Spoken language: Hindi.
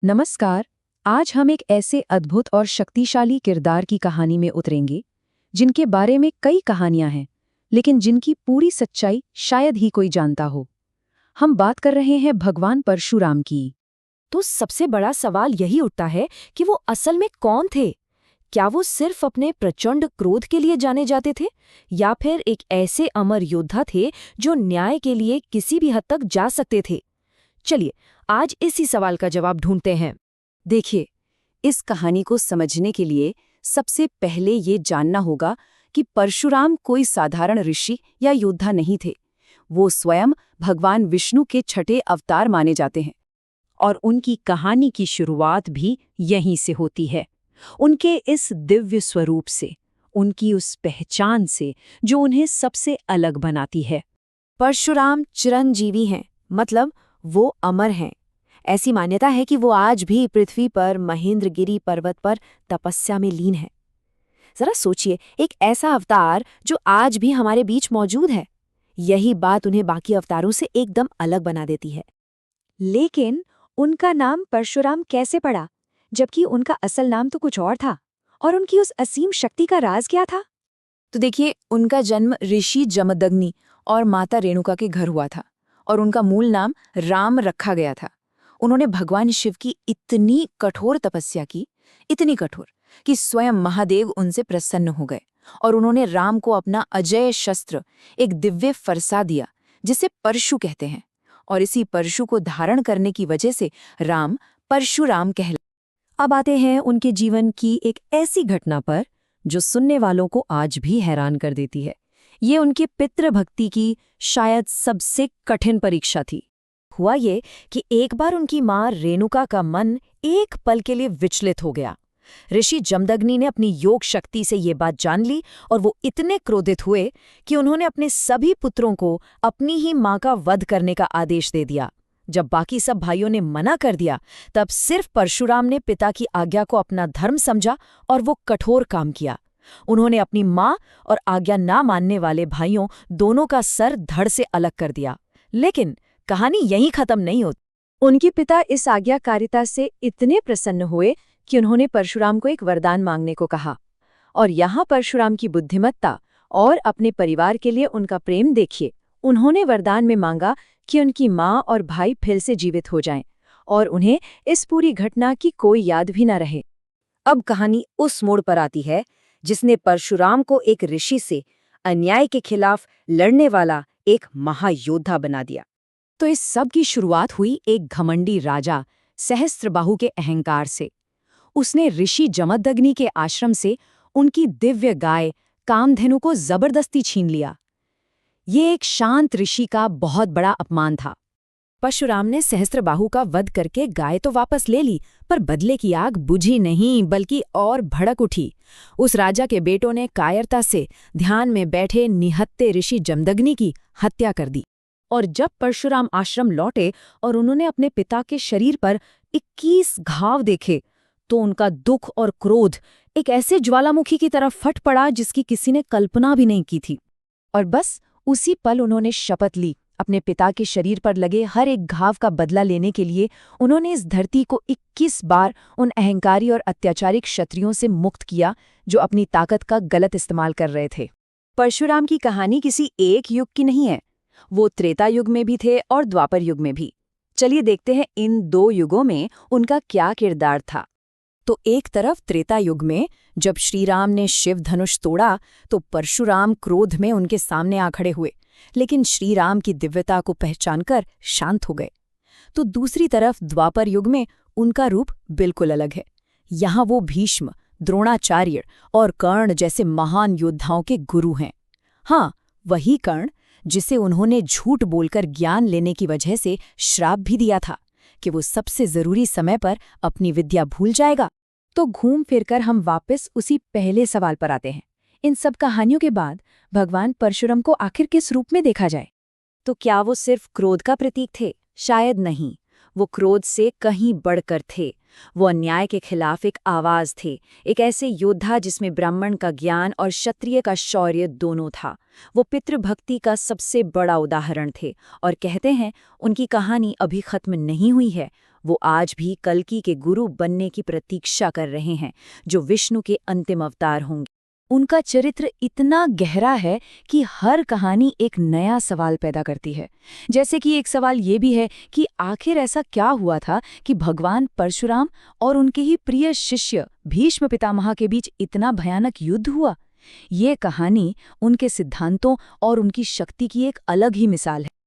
नमस्कार। आज हम एक ऐसे अद्भुत और शक्तिशाली किरदार की कहानी में उतरेंगे जिनके बारे में कई कहानियां हैं, लेकिन जिनकी पूरी सच्चाई शायद ही कोई जानता हो। हम बात कर रहे हैं भगवान परशुराम की। तो सबसे बड़ा सवाल यही उठता है कि वो असल में कौन थे। क्या वो सिर्फ अपने प्रचंड क्रोध के लिए जाने जाते थे, या फिर एक ऐसे अमर योद्धा थे जो न्याय के लिए किसी भी हद तक जा सकते थे। चलिए आज इसी सवाल का जवाब ढूंढते हैं। देखिए, इस कहानी को समझने के लिए सबसे पहले ये जानना होगा कि परशुराम कोई साधारण ऋषि या योद्धा नहीं थे। वो स्वयं भगवान विष्णु के छठे अवतार माने जाते हैं और उनकी कहानी की शुरुआत भी यहीं से होती है, उनके इस दिव्य स्वरूप से, उनकी उस पहचान से जो उन्हें सबसे अलग बनाती है। परशुराम चिरंजीवी हैं, मतलब वो अमर हैं। ऐसी मान्यता है कि वो आज भी पृथ्वी पर महेंद्रगिरी पर्वत पर तपस्या में लीन है। जरा सोचिए, एक ऐसा अवतार जो आज भी हमारे बीच मौजूद है। यही बात उन्हें बाकी अवतारों से एकदम अलग बना देती है। लेकिन उनका नाम परशुराम कैसे पड़ा, जबकि उनका असल नाम तो कुछ और था? और उनकी उस असीम शक्ति का राज क्या था? तो देखिए, उनका जन्म ऋषि जमदग्नि और माता रेणुका के घर हुआ था, और उनका मूल नाम राम रखा गया था। उन्होंने भगवान शिव की इतनी कठोर तपस्या की, इतनी कठोर कि स्वयं महादेव उनसे प्रसन्न हो गए, और उन्होंने राम को अपना अजय शस्त्र, एक दिव्य फरसा दिया जिसे परशु कहते हैं। और इसी परशु को धारण करने की वजह से राम परशुराम कहलाए। अब आते हैं उनके जीवन की एक ऐसी घटना पर जो सुनने वालों को आज भी हैरान कर देती है। ये उनके पितृभक्ति की शायद सबसे कठिन परीक्षा थी। हुआ ये कि एक बार उनकी मां रेणुका का मन एक पल के लिए विचलित हो गया। ऋषि जमदग्नि ने अपनी योग शक्ति से ये बात जान ली, और वो इतने क्रोधित हुए कि उन्होंने अपने सभी पुत्रों को अपनी ही मां का वध करने का आदेश दे दिया। जब बाकी सब भाइयों ने मना कर दिया, तब सिर्फ परशुराम ने पिता की आज्ञा को अपना धर्म समझा और वो कठोर काम किया। उन्होंने अपनी मां और आज्ञा ना मानने वाले भाइयों दोनों का सर धड़ से अलग कर दिया। लेकिन कहानी यहीं खत्म नहीं होती। उनके पिता इस आज्ञाकारिता से इतने प्रसन्न हुए कि उन्होंने परशुराम को एक वरदान मांगने को कहा। और यहाँ परशुराम की बुद्धिमत्ता और अपने परिवार के लिए उनका प्रेम देखिए। उन्होंने वरदान में मांगा कि उनकी माँ और भाई फिर से जीवित हो जाएं और उन्हें इस पूरी घटना की कोई याद भी न रहे। अब कहानी उस मोड़ पर आती है जिसने परशुराम को एक ऋषि से अन्याय के खिलाफ लड़ने वाला एक महायोद्धा बना दिया। तो इस सब की शुरुआत हुई एक घमंडी राजा सहस्त्रबाहु के अहंकार से। उसने ऋषि जमदग्नि के आश्रम से उनकी दिव्य गाय कामधेनु को जबरदस्ती छीन लिया। ये एक शांत ऋषि का बहुत बड़ा अपमान था। परशुराम ने सहस्त्रबाहु का वध करके गाय तो वापस ले ली, पर बदले की आग बुझी नहीं, बल्कि और भड़क उठी। उस राजा के बेटों ने कायरता से ध्यान में बैठे निहत्ते ऋषि जमदग्नि की हत्या कर दी। और जब परशुराम आश्रम लौटे और उन्होंने अपने पिता के शरीर पर 21 घाव देखे, तो उनका दुख और क्रोध एक ऐसे ज्वालामुखी की तरह फट पड़ा जिसकी किसी ने कल्पना भी नहीं की थी। और बस उसी पल उन्होंने शपथ ली, अपने पिता के शरीर पर लगे हर एक घाव का बदला लेने के लिए उन्होंने इस धरती को 21 बार उन अहंकारी और अत्याचारी क्षत्रियों से मुक्त किया जो अपनी ताकत का गलत इस्तेमाल कर रहे थे। परशुराम की कहानी किसी एक युग की नहीं है। वो त्रेता युग में भी थे और द्वापर युग में भी। चलिए देखते हैं इन दो युगों में उनका क्या किरदार था। तो एक तरफ त्रेता युग में जब श्रीराम ने शिव धनुष तोड़ा, तो परशुराम क्रोध में उनके सामने आ खड़े हुए, लेकिन श्रीराम की दिव्यता को पहचानकर शांत हो गए। तो दूसरी तरफ द्वापर युग में उनका रूप बिल्कुल अलग है। यहाँ वो भीष्म, द्रोणाचार्य और कर्ण जैसे महान योद्धाओं के गुरु हैं। हाँ, वही कर्ण जिसे उन्होंने झूठ बोलकर ज्ञान लेने की वजह से श्राप भी दिया था कि वो सबसे जरूरी समय पर अपनी विद्या भूल जाएगा। तो घूम फिरकर हम वापस उसी पहले सवाल पर आते हैं। इन सब कहानियों के बाद भगवान परशुराम को आखिर किस रूप में देखा जाए? तो क्या वो सिर्फ क्रोध का प्रतीक थे? शायद नहीं। वो क्रोध से कहीं बढ़कर थे। वो अन्याय के खिलाफ एक आवाज थे, एक ऐसे योद्धा जिसमें ब्राह्मण का ज्ञान और क्षत्रिय का शौर्य दोनों था। वो पितृभक्ति का सबसे बड़ा उदाहरण थे और कहते हैं उनकी कहानी अभी खत्म नहीं हुई है। वो आज भी कल्कि के गुरु बनने की प्रतीक्षा कर रहे हैं, जो विष्णु के अंतिम अवतार होंगे। उनका चरित्र इतना गहरा है कि हर कहानी एक नया सवाल पैदा करती है। जैसे कि एक सवाल ये भी है कि आखिर ऐसा क्या हुआ था कि भगवान परशुराम और उनके ही प्रिय शिष्य भीष्म पितामह के बीच इतना भयानक युद्ध हुआ। ये कहानी उनके सिद्धांतों और उनकी शक्ति की एक अलग ही मिसाल है।